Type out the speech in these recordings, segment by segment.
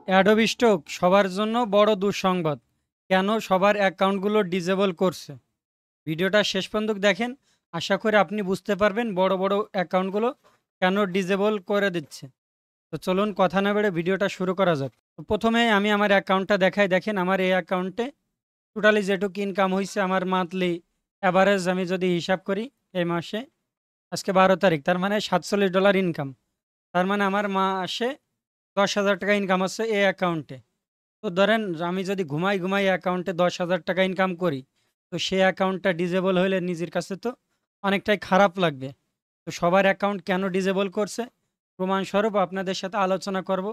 Adobe stock সবার জন্য বড় দুঃসংবাদ। কেন সবার অ্যাকাউন্টগুলো ডিসেবল করছে? ভিডিওটা শেষ পর্যন্ত দেখেন। আশা করি আপনি বুঝতে পারবেন বড় বড় অ্যাকাউন্টগুলো কেন ডিসেবল করে দিচ্ছে। তো চলুন কথা না বেড়ে ভিডিওটা শুরু করা যাক। তো প্রথমে আমি আমার অ্যাকাউন্টটা দেখাই। দেখেন আমার এই অ্যাকাউন্টে টোটালি যেটুকু ইনকাম হয়েছে আমার মান্থলি অ্যাভারেজ আমি যদি হিসাব করি এই মাসে, আজকে 12 তারিখ, তার মানে $47 ইনকাম। তার মানে আমার মাসে 10,000 টাকা ইনকাম হচ্ছে এই অ্যাকাউন্টে। তো ধরেন আমি যদি ঘুমাই ঘুমাই অ্যাকাউন্টে 10,000 টাকা ইনকাম করি, তো সেই অ্যাকাউন্টটা ডিজেবল হলে নিজের কাছে তো অনেকটাই খারাপ লাগবে। তো সবার অ্যাকাউন্ট কেন ডিজেবল করছে প্রমাণস্বরূপ আপনাদের সাথে আলোচনা করব,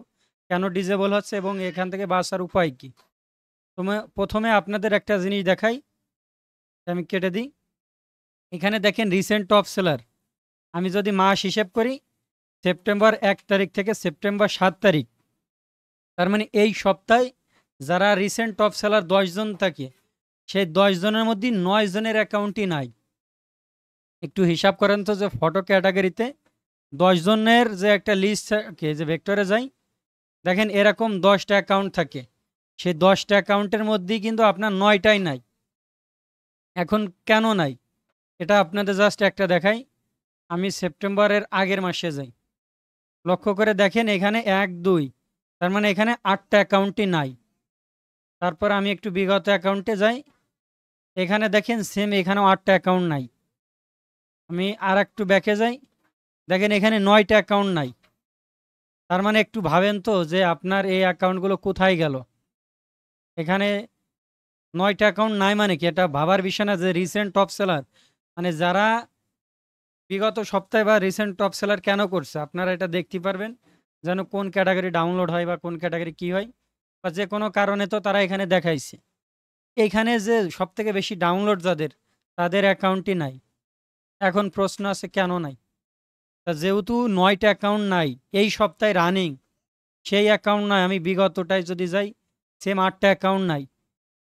কেন ডিজেবল হচ্ছে এবং এখান থেকে বাঁচার উপায় কি। প্রথমে আপনাদের একটা জিনিস দেখাই, আমি কেটে দিই। এখানে দেখেন রিসেন্ট টপ সেলার, আমি যদি মাস হিসেব করি সেপ্টেম্বর 1 তারিখ থেকে সেপ্টেম্বর 7 তারিখ, তার মানে এই সপ্তাহে যারা রিসেন্ট টপ সেলার 10 জন থাকে, সেই 10 জনের মধ্যে 9 জনের অ্যাকাউন্টই নাই। একটু হিসাব করেন তো যে ফটো ক্যাটাগরিতে 10 জনের যে একটা লিস্ট থাকে, যে ভেক্টরে যাই, দেখেন এরকম 10টা অ্যাকাউন্ট থাকে। সেই 10টা অ্যাকাউন্টের মধ্যেই কিন্তু আপনার 9টাই নাই। এখন কেন নাই এটা আপনাদের জাস্ট একটা দেখাই। আমি সেপ্টেম্বরের আগের মাসে যাই, লক্ষ্য করে দেখেন এখানে 1 2, তার মানে এখানে 8টা অ্যাকাউন্টই নাই। তারপর আমি একটু বিগত অ্যাকাউন্টে যাই, এখানে দেখেন সেম, এখানেও 8টা অ্যাকাউন্ট নাই। আমি আর একটু ব্যাকে যাই, দেখেন এখানে 9টা অ্যাকাউন্ট নাই। তার মানে একটু ভাবেন তো যে আপনার এই অ্যাকাউন্টগুলো কোথায় গেল। এখানে 9টা অ্যাকাউন্ট নাই মানে কি, এটা ভাবার বিষয় না যে রিসেন্ট টপ সেলার, মানে যারা বিগত সপ্তাহে বা রিসেন্ট টপ সেলার কেন করছে আপনারা এটা দেখতে পারবেন, যেন কোন ক্যাটাগরি ডাউনলোড হয় বা কোন ক্যাটাগরি কি হয়, বা যে কোনো কারণে তো তারা এখানে দেখাইছে। এইখানে যে সব থেকে বেশি ডাউনলোড যাদের, তাদের অ্যাকাউন্টই নাই। এখন প্রশ্ন আছে কেন নাই। তা যেহেতু 9টা অ্যাকাউন্ট নাই এই সপ্তাহে রানিং, সেই অ্যাকাউন্ট নাই, আমি বিগতটায় যদি যাই সেম 8টা অ্যাকাউন্ট নাই।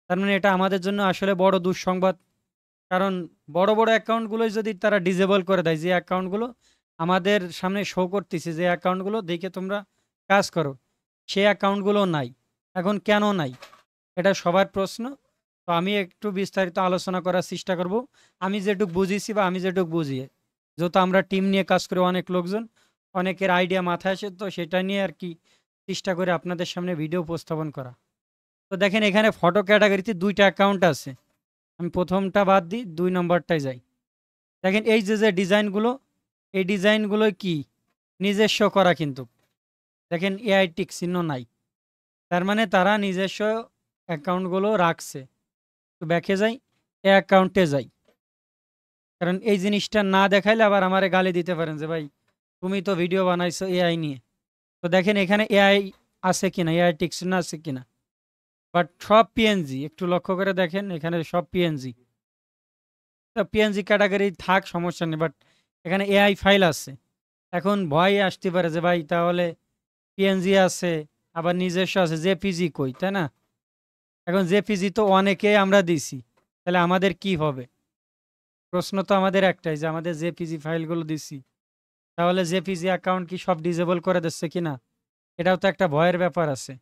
তার মানে এটা আমাদের জন্য আসলে বড় দুঃসংবাদ। কারণ বড় বড় অ্যাকাউন্টগুলোই যদি তারা ডিসেবল করে দেয়, যে অ্যাকাউন্টগুলো আমাদের সামনে শো করতেছে, যে অ্যাকাউন্টগুলো দেখে তোমরা কাজ করো, সেই অ্যাকাউন্টগুলো নাই। এখন কেন নাই এটা সবার প্রশ্ন। তো আমি একটু বিস্তারিত আলোচনা করার চেষ্টা করব, আমি যেটুক বুঝিয়েছি বা আমি যেটুক বুঝিয়ে, যেহেতু আমরা টিম নিয়ে কাজ করি, অনেক লোকজন, অনেকের আইডিয়া মাথায় আসে, তো সেটা নিয়ে আর কি চেষ্টা করে আপনাদের সামনে ভিডিও উপস্থাপন করা। তো দেখেন এখানে ফটো ক্যাটাগরিতে 2টা অ্যাকাউন্ট আছে। আমি প্রথমটা বাদ দিই, 2 নম্বরটায় যাই। দেখেন এই যে যে ডিজাইনগুলো, এই ডিজাইনগুলো কি নিজস্ব করা, কিন্তু দেখেন এআই টিক চিহ্ন নাই। তার মানে তারা নিজস্ব অ্যাকাউন্টগুলো রাখছে। তো ব্যাকে যাই, এ অ্যাকাউন্টে যাই, কারণ এই জিনিসটা না দেখাইলে আবার আমারে গালি দিতে পারেন যে ভাই তুমি তো ভিডিও বানাইছো এআই নিয়ে। তো দেখেন এখানে এআই আছে কিনা, এআই টিক চিহ্ন আছে কিনা, বাট সব পিএনজি, একটু লক্ষ্য করে দেখেন এখানে সব পিএনজি। তো পিএনজি ক্যাটাগরি থাক, সমস্যা নেই, বাট এখানে এআই ফাইল আছে। এখন ভয় আসতে পারে যে ভাই তাহলে পিএনজি আছে আবার নিজস্ব আছে, জেপিজি কই, তাই না? এখন জেপিজি তো অনেকে আমরা দিছি, তাহলে আমাদের কি হবে? প্রশ্ন তো আমাদের একটাই, যে আমাদের জেপিজি ফাইলগুলো দিছি, তাহলে জেপিজি অ্যাকাউন্ট কি সব ডিসেবল করে দিচ্ছে কিনা, এটাও তো একটা ভয়ের ব্যাপার আছে।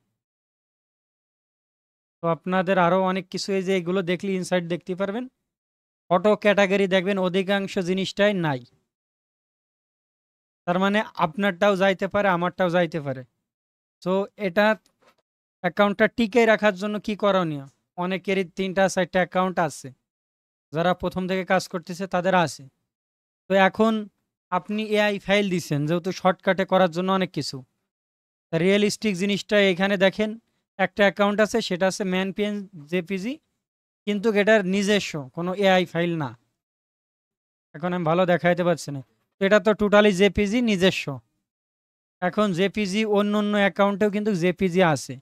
তো আপনাদের আরও অনেক কিছু, এই যে এগুলো দেখলে ইনসাইট দেখতে পারবেন। অটো ক্যাটাগরি দেখবেন অধিকাংশ জিনিসটাই নাই। তার মানে আপনারটাও যাইতে পারে, আমারটাও যাইতে পারে। তো এটা অ্যাকাউন্টটা টিকে রাখার জন্য কি করণীয়? অনেকেরই 3টা 4টা অ্যাকাউন্ট আছে, যারা প্রথম থেকে কাজ করতেছে তাদের আছে। তো এখন আপনি এআই ফাইল দিচ্ছেন যেহেতু শর্টকাটে করার জন্য অনেক কিছু, রিয়েলিস্টিক জিনিসটা এখানে দেখেন একটা অ্যাকাউন্ট আছে, সেটা আছে ম্যান পিএন জেপিজি, কিন্তু এটার নিজস্ব কোনো এআই ফাইল না। এখন আমি ভালো দেখাইতে পারছি না, তো এটা তো টোটালি জেপিজি নিজস্ব। এখন জেপিজি অন্য অন্য অ্যাকাউন্টেও কিন্তু জেপিজি আছে,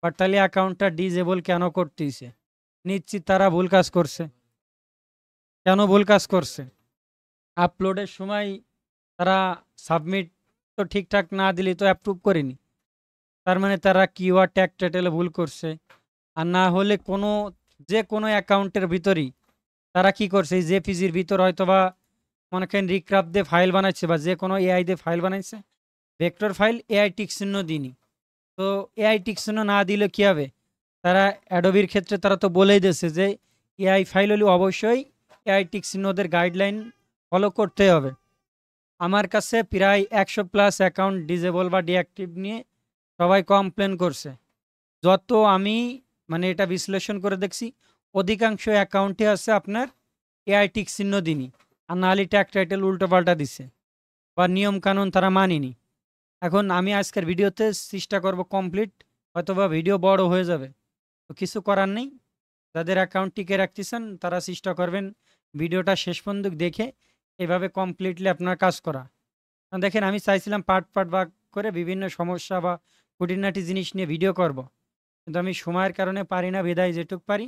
বাট তাহলে অ্যাকাউন্টটা ডিজেবল কেন করতেছে? নিশ্চিত তারা ভুল কাজ করছে। কেন ভুল কাজ করছে? আপলোডের সময় তারা সাবমিট তো ঠিকঠাক না দিলে তো অ্যাপ্রুভ করেনি, তার মানে তারা কিওয়ার্ড ট্যাগ টাইটেলে ভুল করছে। আর না হলে কোনো, যে কোনো অ্যাকাউন্টের ভিতরেই তারা কি করছে, এই জেপিজির ভিতর হয়তো বা মনে করেন রিক্রাফট দিয়ে ফাইল বানাইছে বা যে কোনো এআই দিয়ে ফাইল বানাইছে, ভেক্টর ফাইল এআই টিক চিহ্ন দিইনি। তো এআই টিক চিহ্ন না দিলে কি হবে? তারা অ্যাডোবির ক্ষেত্রে তারা তো বলেই দিয়েছে যে এআই ফাইল হলে অবশ্যই এআই টিক চিহ্ন ওদের গাইডলাইন ফলো করতে হবে। আমার কাছে প্রায় 100+ অ্যাকাউন্ট ডিজেবল বা ডিঅ্যাক্টিভ নিয়ে সবাই কমপ্লেন করছে। যত আমি মানে এটা বিশ্লেষণ করে দেখছি, অধিকাংশ অ্যাকাউন্টে আছে আপনার এআই টিক চিহ্ন দিনি, আর নাহলে ট্যাগ টাইটেল উল্টোপাল্টা দিছে বা নিয়ম কানুন তারা মানিনি। এখন আমি আজকের ভিডিওতে চেষ্টা করব কমপ্লিট, হয়তোবা ভিডিও বড় হয়ে যাবে, তো কিছু করার নেই। যাদের অ্যাকাউন্ট টিকে রাখতেছেন তারা চেষ্টা করবেন ভিডিওটা শেষ পর্যন্ত দেখে এভাবে কমপ্লিটলি আপনার কাজ করা। দেখেন আমি চাইছিলাম পার্ট পার্ট ভাগ করে বিভিন্ন সমস্যা বা খুঁটিনাটি জিনিস নিয়ে ভিডিও করব, কিন্তু আমি সময়ের কারণে পারি না, বিদায় যেটুক পারি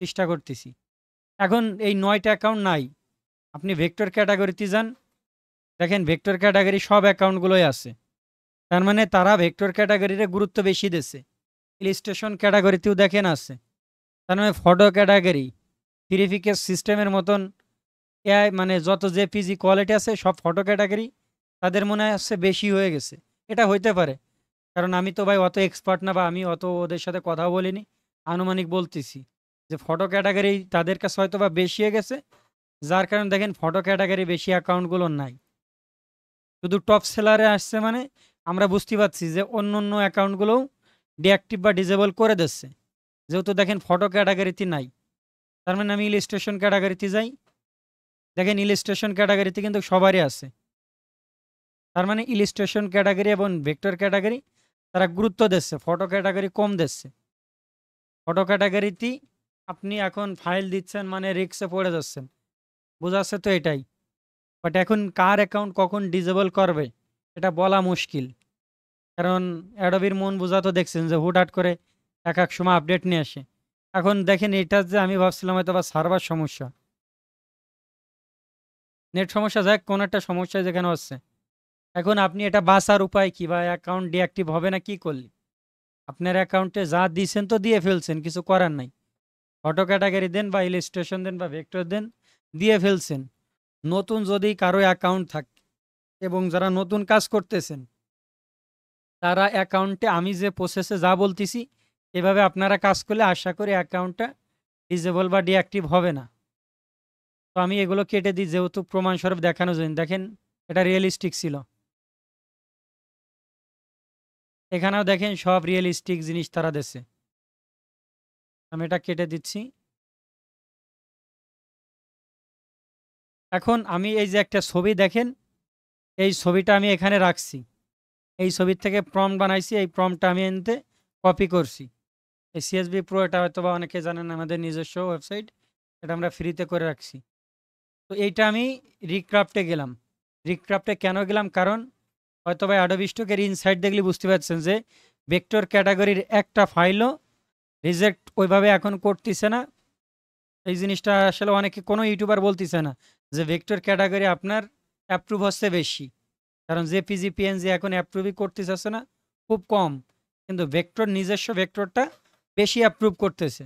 চেষ্টা করতেছি। এখন এই 9টা অ্যাকাউন্ট নাই, আপনি ভেক্টর ক্যাটাগরিতে যান, দেখেন ভেক্টর ক্যাটাগরি সব অ্যাকাউন্টগুলোই আছে। তার মানে তারা ভেক্টর ক্যাটাগরিরে গুরুত্ব বেশি দিচ্ছে। ইলিস্ট্রেশন ক্যাটাগরিতেও দেখেন আছে। তার মানে ফটো ক্যাটাগরি, ভেরিফিকেশন সিস্টেমের মতন এআই মানে যত জেপিজি কোয়ালিটি আছে সব ফটো ক্যাটাগরি তাদের মনে আছে বেশি হয়ে গেছে। এটা হইতে পারে, কারণ আমি তো ভাই অত এক্সপার্ট না, বা আমি অত ওদের সাথে কথাও বলিনি, আনুমানিক বলতেছি যে ফটো ক্যাটাগরি তাদের কাছে হয়তো বা বেশি হয়ে গেছে, যার কারণে দেখেন ফটো ক্যাটাগরি বেশি অ্যাকাউন্টগুলো নাই, শুধু টপ সেলারে আসছে। মানে আমরা বুঝতে পারছি যে অন্য অন্য অ্যাকাউন্টগুলোও ডিঅ্যাক্টিভ বা ডিজেবল করে দিচ্ছে, যেহেতু দেখেন ফটো ক্যাটাগরিতে নাই। তার মানে আমি ইলিস্ট্রেশন ক্যাটাগরিতে যাই, দেখেন ইলিস্ট্রেশন ক্যাটাগরিতে কিন্তু সবারই আছে। তার মানে ইলিস্ট্রেশন ক্যাটাগরি এবং ভেক্টর ক্যাটাগরি তারা গুরুত্ব দিচ্ছে, ফটো ক্যাটাগরি কম দিচ্ছে। ফটো ক্যাটাগরিতেই আপনি এখন ফাইল দিচ্ছেন মানে রিক্সে পড়ে যাচ্ছেন, বোঝা যাচ্ছে তো এটাই। বাট এখন কার অ্যাকাউন্ট কখন ডিজেবল করবে এটা বলা মুশকিল, কারণ অ্যাডোবির মন বোঝা তো দেখছেন যে হুটহাট করে এক এক সময় আপডেট নিয়ে আসে। এখন দেখেন এটা যে আমি ভাবছিলাম হয়তো বা সার্ভার সমস্যা, নেট সমস্যা, যাক কোন একটা সমস্যা যেখানে হচ্ছে। এখন আপনি এটা বাঁচার উপায় কি, বা অ্যাকাউন্ট ডিঅ্যাক্টিভ হবে না কি করলে? আপনার অ্যাকাউন্টে যা দিয়েছেন তো দিয়ে ফেলছেন, কিছু করার নাই। ফটো ক্যাটাগরি দেন বা ইলিস্ট্রেশন দেন বা ভেক্টর দেন, দিয়ে ফেলছেন। নতুন যদি কারো অ্যাকাউন্ট থাকে এবং যারা নতুন কাজ করতেছেন, তারা অ্যাকাউন্টে আমি যে প্রসেসে যা বলতেছি এভাবে আপনারা কাজ করলে আশা করি অ্যাকাউন্টটা ডিজেবল বা ডিঅ্যাক্টিভ হবে না। তো আমি এগুলো কেটে দিই যেহেতু প্রমাণস্বরূপ দেখানো যায়। দেখেন এটা রিয়েলিস্টিক ছিল, এখানেও দেখেন সব রিয়েলিস্টিক জিনিস তারা দেশে। আমি এটা কেটে দিচ্ছি। এখন আমি এই যে একটা ছবি দেখেন, এই ছবিটা আমি এখানে রাখছি, এই ছবির থেকে প্রম্পট বানাইছি, এই প্রম্পটটা আমি এনতে কপি করছি। এই সিএসবি প্রো এটা হয়তো বা অনেকে জানেন, আমাদের নিজস্ব ওয়েবসাইট, এটা আমরা ফ্রিতে করে রাখছি। তো এইটা আমি রিক্রাফটে গেলাম। রিক্রাফটে কেন গেলাম? কারণ হয়তো বা অ্যাডোবি স্টকের ইনসাইট দেখলে বুঝতে পারছেন যে ভেক্টর ক্যাটাগরির একটা ফাইলও রিজেক্ট ওইভাবে এখন করতেছে না। এই জিনিসটা আসলে অনেকে কোনো ইউটিউবার বলতেছে না যে ভেক্টর ক্যাটাগরি আপনার অ্যাপ্রুভ হচ্ছে বেশি, কারণ জেপিজি পিএনজি এখন অ্যাপ্রুভই করতে চাচ্ছে না, খুব কম। কিন্তু ভেক্টর নিজস্ব ভেক্টরটা বেশি অ্যাপ্রুভ করতেছে।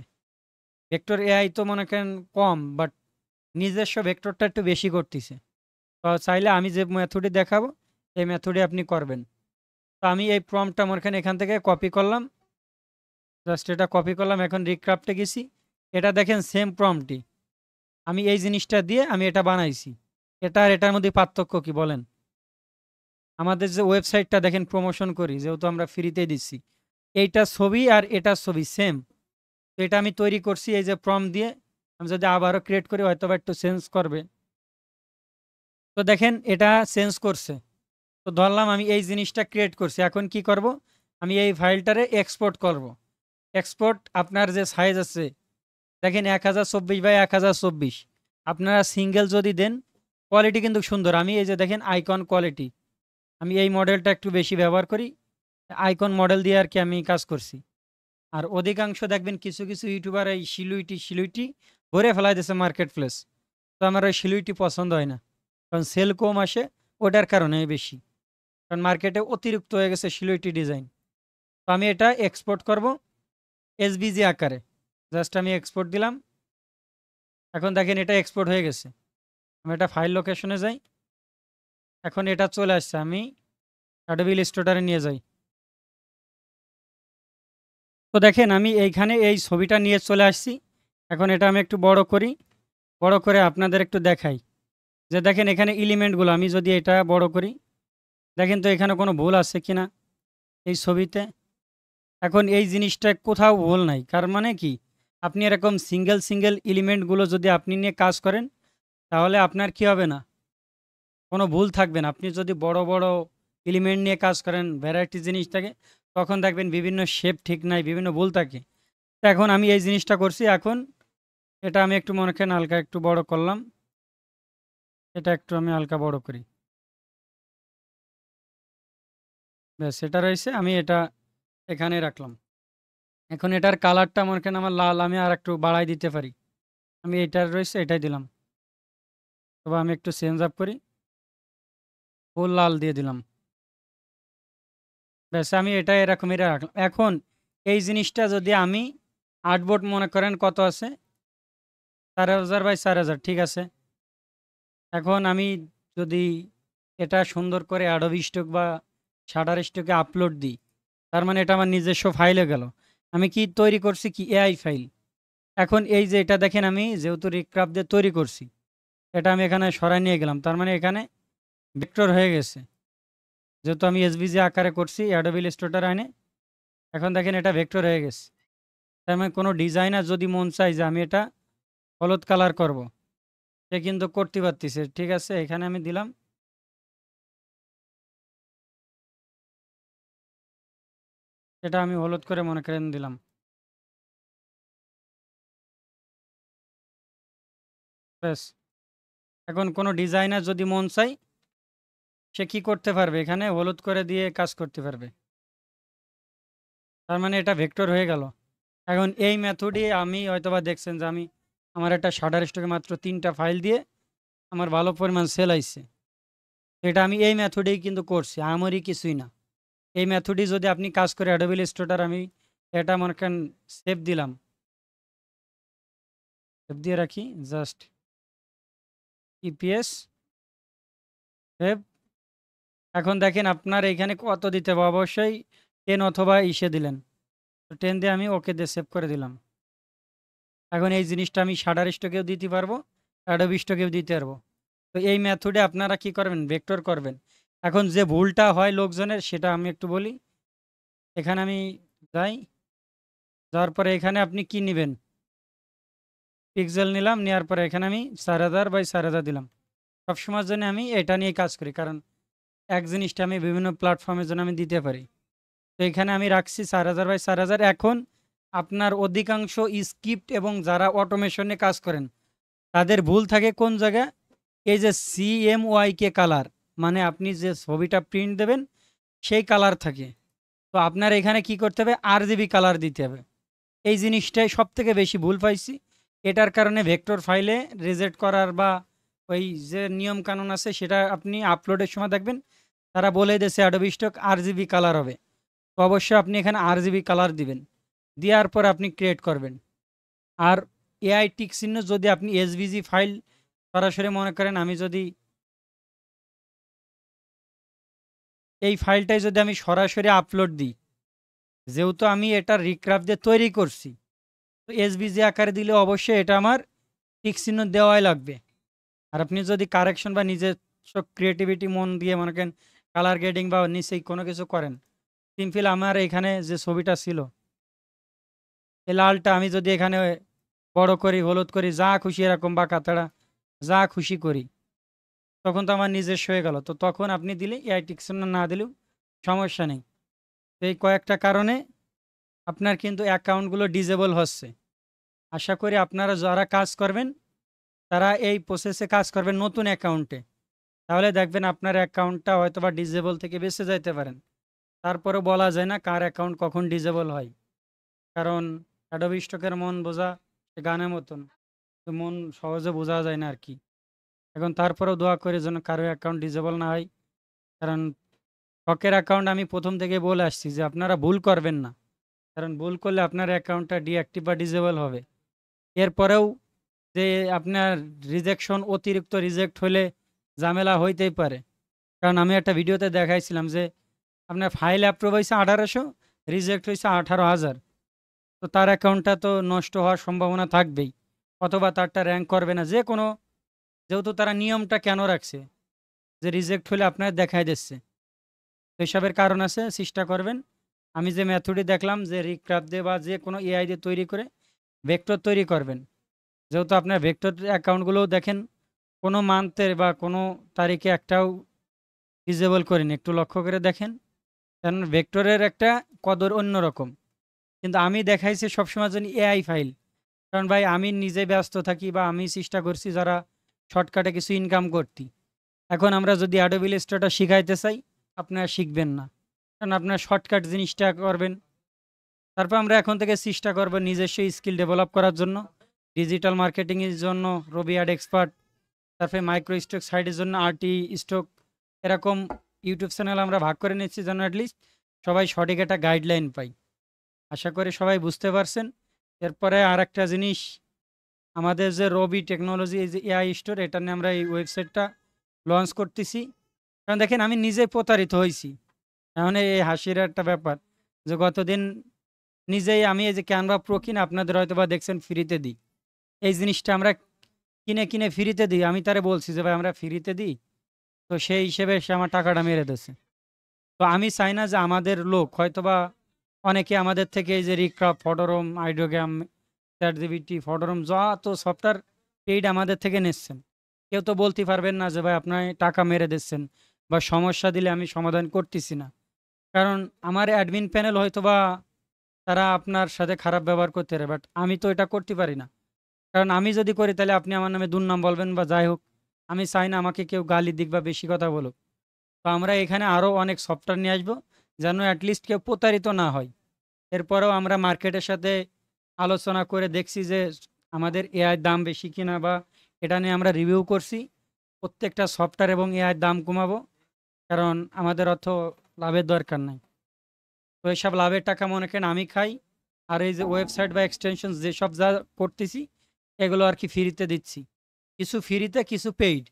ভেক্টর এআই তো মনে করেন কম, বাট নিজস্ব ভেক্টরটা একটু বেশি করতেছে। তো চাইলে আমি যে মেথডে দেখাবো এই মেথডে আপনি করবেন। তো আমি এই প্রম্পটটা আমার এখান থেকে কপি করলাম, জাস্ট এটা কপি করলাম, এখন রিক্রাফটে গেছি। এটা দেখেন সেম প্রম্পটই, আমি এই জিনিসটা দিয়ে আমি এটা বানাইছি। এটা আর এটার মধ্যে পার্থক্য কি বলেন? আমাদের যে ওয়েবসাইটটা দেখেন প্রমোশন করি, যেহেতু আমরা ফ্রিতে দিচ্ছি, এইটা ছবি আর এটা ছবি সেম। তো এটা আমি তৈরি করছি এই যে প্রম্পট দিয়ে। আমি যদি আবারও ক্রিয়েট করি হয়তো বা একটু চেঞ্জ করবে। তো দেখেন এটা চেঞ্জ করছে। তো ধরলাম আমি এই জিনিসটা ক্রিয়েট করছি, এখন কি করব? আমি এই ফাইলটারে এক্সপোর্ট করব। এক্সপোর্ট আপনার যে সাইজ আছে দেখেন 1024 বাই 1024, আপনারা সিঙ্গেল যদি দেন কোয়ালিটি কিন্তু সুন্দর। আমি এই যে দেখেন আইকন কোয়ালিটি, আমি এই মডেলটা একটু বেশি ব্যবহার করি, আইকন মডেল দিয়ে আর কি আমি কাজ করছি। আর অধিকাংশ দেখবেন কিছু কিছু ইউটিউবার এই শিলুইটি ভরে ফেলাই দিয়েছে মার্কেট প্লেস। তো আমার ওই শিলুইটি পছন্দ হয় না, কারণ সেল কম আসে, ওটার কারণে বেশি, কারণ মার্কেটে অতিরিক্ত হয়ে গেছে শিলুইটি ডিজাইন। তো আমি এটা এক্সপোর্ট করব এসবিজি আকারে, জাস্ট আমি এক্সপোর্ট দিলাম। এখন দেখেন এটা এক্সপোর্ট হয়ে গেছে। আমি এটা ফাইল লোকেশনে যাই, এখন এটা চলে আসছে, আমি অ্যাডোবি ইলাস্ট্রেটরে নিয়ে যাই। তো দেখেন আমি এইখানে এই ছবিটা নিয়ে চলে আসছি। এখন এটা আমি একটু বড় করি। বড় করে আপনাদের একটু দেখাই। যে দেখেন এখানে এলিমেন্টগুলো আমি যদি এটা বড় করি, দেখেন তো এখানে কোনো ভুল আছে কিনা এই ছবিতে? এখন এই জিনিসটা কোথাও ভুল নাই। কার মানে কি? আপনি এরকম সিঙ্গেল এলিমেন্টগুলো যদি আপনি নিয়ে কাজ করেন, তাহলে আপনার কি হবে না? কোনো ভুল থাকবে না। আপনি যদি বড় এলিমেন্ট নিয়ে কাজ করেন, ভ্যারাইটি জিনিস থাকে, তখন দেখবেন বিভিন্ন শেপ ঠিক নাই, বিভিন্ন ভুল থাকে। তো এখন আমি এই জিনিসটা করছি। এখন এটা আমি একটু মনে করেন হালকা একটু বড় করলাম। এটা একটু আমি হালকা বড় করি। ব্যাস এটা রয়েছে। আমি এটা এখানে রাখলাম। এখন এটার কালারটা মনে করেন আমার লাল, আমি আর একটু বাড়াই দিতে পারি। আমি এটার রয়েছে এটাই দিলাম। তবে আমি একটু চেঞ্জ আপ করি। ফুল লাল দিয়ে দিলাম। ব্যাস আমি এটা এরকমই রাখলাম। এখন এই জিনিসটা যদি আমি আর্টবোর্ড মনে করেন কত আছে? 4000 বাই 4000, ঠিক আছে। এখন আমি যদি এটা সুন্দর করে অ্যাডোবি স্টক বা শাটারস্টকে আপলোড দিই, তার মানে এটা আমার নিজস্ব ফাইলে গেল। আমি কি তৈরি করছি? কি এআই ফাইল। এখন এই যে এটা দেখেন আমি যেহেতু রিক্রাফট দিয়ে তৈরি করছি, এটা আমি এখানে সরাই নিয়ে গেলাম। তার মানে এখানে ভেক্টর হয়ে গেছে। যেহেতু আমি এসভিজি আকারে করছি অ্যাডোবি ইলাস্ট্রেটর আইনে, এখন দেখেন এটা ভেক্টর হয়ে গেছে। তার মানে কোনো ডিজাইনার যদি মন চায় যে আমি এটা হলুদ কালার করব, সে কিন্তু করতে পারতেছে। ঠিক আছে, এখানে আমি দিলাম। এটা আমি হলুদ করে মনে করেন দিলাম। ব্যাস। এখন কোনো ডিজাইনার যদি মন চায়, সে কি করতে পারবে? এখানে হলুদ করে দিয়ে কাজ করতে পারবে। তার মানে এটা ভেক্টর হয়ে গেল। এখন এই মেথডই আমি হয়তোবা দেখছেন যে আমি আমার একটা শাটার স্টকে মাত্র 3টা ফাইল দিয়ে আমার ভালো পরিমাণ সেল আইছে। এটা আমি এই মেথডেই কিন্তু করছি, আমারই কিছুই না। এই মেথডই যদি আপনি কাজ করে অ্যাডোবি ইলাস্ট্রেটর, আমি এটা মনে করেন সেভ দিলাম। সেভ দিয়ে রাখি জাস্ট ইপিএস সেভ। এখন দেখেন আপনার এখানে কত দিতে হবে? অবশ্যই 10 অথবা ইসে দিলেন। তো 10 দিয়ে আমি ওকে দিয়ে সেভ করে দিলাম। এখন এই জিনিসটা আমি শাটার স্টকেও দিতে পারবো, অ্যাডোবি স্টকেও দিতে পারবো। তো এই মেথডে আপনারা কি করবেন? ভেক্টর করবেন। এখন যে ভুলটা হয় লোকজনের, সেটা আমি একটু বলি। এখানে আমি যাই, যাওয়ার পরে এখানে আপনি কি নেবেন? পিক্সেল নিলাম, নেওয়ার পরে এখানে আমি 4000 বাই 4000 দিলাম। সবসময়ের জন্য আমি এটা নিয়ে কাজ করি, কারণ এক জিনিসটা আমি বিভিন্ন প্ল্যাটফর্মের জন্য আমি দিতে পারি। তো এখানে আমি রাখছি 4000 বাই 4000। এখন আপনার অধিকাংশ স্ক্রিপ্ট এবং যারা অটোমেশনে কাজ করেন, তাদের ভুল থাকে কোন জায়গায়? এই যে CMYK কালার, মানে আপনি যে ছবিটা প্রিন্ট দেবেন সেই কালার থাকে। তো আপনার এখানে কি করতে হবে? RGB কালার দিতে হবে। এই জিনিসটাই সব থেকে বেশি ভুল পাইছি। এটার কারণে ভেক্টর ফাইলে রিজেক্ট করার বা ওই যে নিয়ম কানুন আছে, সেটা আপনি আপলোডের সময় দেখবেন তারা বলে দিয়েছে অ্যাডোবি স্টক RGB কালার হবে। তো অবশ্যই আপনি এখানে RGB কালার দিবেন। দেওয়ার পর আপনি ক্রিয়েট করবেন। আর এআই টিক চিহ্ন যদি আপনি এসভিজি ফাইল সরাসরি মনে করেন, আমি যদি এই ফাইলটাই যদি আমি সরাসরি আপলোড দিই, যেহেতু আমি এটা রিক্রাফট দিয়ে তৈরি করছি, তো এসভিজি আকারে দিলে অবশ্যই এটা আমার টিক চিহ্ন দেওয়াই লাগবে। আর আপনি যদি কারেকশন বা নিজস্ব ক্রিয়েটিভিটি মন দিয়ে মনে করেন কালার গ্রেডিং বা নিচেই কোনো কিছু করেন, সিম্পল আমার এখানে যে ছবিটা ছিল এই লালটা আমি যদি এখানে বড় করি, হলুদ করি, যা খুশি এরকম বা কাতাড়া যা খুশি করি, তখন তো আমার নিজস্ব হয়ে গেল। তো তখন আপনি দিলে এআই টিক চিহ্ন না দিলেও সমস্যা নেই। তো এই কয়েকটা কারণে আপনার কিন্তু অ্যাকাউন্টগুলো ডিজেবল হচ্ছে। আশা করি আপনারা যারা কাজ করবেন, তারা এই প্রসেসে কাজ করবেন নতুন অ্যাকাউন্টে। তাহলে দেখবেন আপনার অ্যাকাউন্টটা হয়তোবা ডিজেবল থেকে বেঁচে যাইতে পারেন। তারপরে বলা যায় না কার অ্যাকাউন্ট কখন ডিজেবল হয়। কারণ অ্যাডোবি স্টকের মন বোঝা সে গানের মতন, তো মন সহজে বোঝা যায় না আর কি। এখন তারপরেও দোয়া করে যেন কারো অ্যাকাউন্ট ডিজেবল না হয়। কারণ শখের অ্যাকাউন্ট আমি প্রথম থেকে বলে আসছি যে আপনারা ভুল করবেন না। কারণ ভুল করলে আপনার অ্যাকাউন্টটা ডিঅ্যাক্টিভ বা ডিজেবল হবে। এরপরেও যে আপনার রিজেকশন, অতিরিক্ত রিজেক্ট হলে ঝামেলা হইতেই পারে। কারণ আমি একটা ভিডিওতে দেখাইছিলাম যে আপনার ফাইল অ্যাপ্রুভ হয়েছে 1800, রিজেক্ট হয়েছে 18,000। তো তার অ্যাকাউন্টটা তো নষ্ট হওয়ার সম্ভাবনা থাকবেই, অথবা তারটা র্যাঙ্ক করবে না যে কোনো, যেহেতু তারা নিয়মটা কেন রাখছে যে রিজেক্ট হলে আপনার দেখাই দিচ্ছে। তো এসবের কারণ আছে, চেষ্টা করবেন। আমি যে মেথডই দেখলাম যে রিক্রাফট দিয়ে বা যে কোনো এআই দিয়ে তৈরি করে ভেক্টর তৈরি করবেন। যেহেতু আপনার ভেক্টর অ্যাকাউন্টগুলোও দেখেন কোনো মান্থের বা কোনো তারিখে একটাও ডিজেবল করিনি, একটু লক্ষ্য করে দেখেন। কারণ ভেক্টরের একটা কদর অন্যরকম। কিন্তু আমি দেখাইছি সবসময় জন্য এআই ফাইল। কারণ ভাই আমি নিজে ব্যস্ত থাকি বা আমি চেষ্টা করছি যারা শর্টকাটে কিছু ইনকাম করতি। এখন আমরা যদি অ্যাডোবি ইলাস্ট্রেটর শিখাইতে চাই, আপনারা শিখবেন না। কারণ আপনার শর্টকাট জিনিসটা করবেন। তারপর আমরা এখন থেকে চেষ্টা করব নিজস্ব স্কিল ডেভেলপ করার জন্য, ডিজিটাল মার্কেটিংয়ের জন্য রবি অ্যাড এক্সপার্ট, তারপরে মাইক্রো স্টক সাইটের জন্য আরটি স্টক, এরকম ইউটিউব চ্যানেল আমরা ভাগ করে নিচ্ছি যেন অ্যাটলিস্ট সবাই সঠিক একটা গাইডলাইন পাই। আশা করি সবাই বুঝতে পারছেন। এরপরে আর একটা জিনিস, আমাদের যে রবি টেকনোলজি এই যে এআই স্টোর, এটা নিয়ে আমরা এই ওয়েবসাইটটা লঞ্চ করতেছি। কারণ দেখেন আমি নিজে প্রতারিত হয়েছি। এখন এই হাসির একটা ব্যাপার যে গতদিন নিজেই আমি এই যে ক্যানভা প্রো কিনে আপনাদের হয়তো বা দেখছেন ফ্রিতে দিই। এই জিনিসটা আমরা কিনে কিনে ফ্রিতে দিই। আমি তারে বলছি যে ভাই আমরা ফ্রিতে দিই, তো সেই হিসেবে সে আমার টাকাটা মেরে দিয়েছে। তো আমি চাই না যে আমাদের লোক হয়তোবা অনেকে আমাদের থেকে এই যে রিক্রাফট, ফটোরম, আইডিওগ্রাম, চ্যাটজিপিটি, ফটোরম যত সফটওয়্যার পেইড আমাদের থেকে নিচ্ছেন, কেউ তো বলতে পারবেন না যে ভাই আপনার টাকা মেরে দিচ্ছেন বা সমস্যা দিলে আমি সমাধান করতেছি না। কারণ আমার অ্যাডমিন প্যানেল হয়তোবা তারা আপনার সাথে খারাপ ব্যবহার করতে পারে, বাট আমি তো এটা করতে পারি না। কারণ আমি যদি করি তাহলে আপনি আমার নামে দুর্নাম বলবেন বা যাই হোক। আমি চাই না আমাকে কেউ গালি দিক বা বেশি কথা বলুক। তো আমরা এখানে আরও অনেক সফটওয়্যার নিয়ে আসবো যেন অ্যাটলিস্ট কেউ প্রতারিত না হয়। এরপরেও আমরা মার্কেটের সাথে আলোচনা করে দেখছি যে আমাদের এআই দাম বেশি কিনা, বা এটা নিয়ে আমরা রিভিউ করছি। প্রত্যেকটা সফটওয়্যার এবং এআই দাম কমাবো, কারণ আমাদের অর্থ লাভের দরকার নাই। তো এইসব লাভের টাকা মনে করেন আমি খাই, আর এই যে ওয়েবসাইট বা এক্সটেনশন যেসব যা করতেছি এগুলো আর কি ফ্রিতে দিচ্ছি। কিছু ফ্রিতে, কিছু পেইড।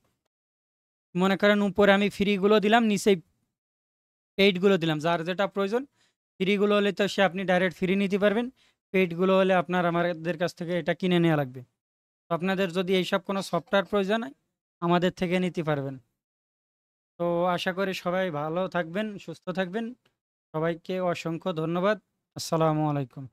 মনে করেন উপরে আমি ফ্রিগুলো দিলাম, নিচেই পেইডগুলো দিলাম। যার যেটা প্রয়োজন, ফ্রিগুলো হলে তো সে আপনি ডাইরেক্ট ফ্রি নিতে পারবেন, পেইডগুলো হলে আপনার আমাদের কাছ থেকে এটা কিনে নেওয়া লাগবে। তো আপনাদের যদি এইসব কোনো সফটওয়্যার প্রয়োজন হয় আমাদের থেকে নিতে পারবেন। তো আশা করি সবাই ভালো থাকবেন, সুস্থ থাকবেন। সবাইকে অসংখ্য ধন্যবাদ। আসসালামু আলাইকুম।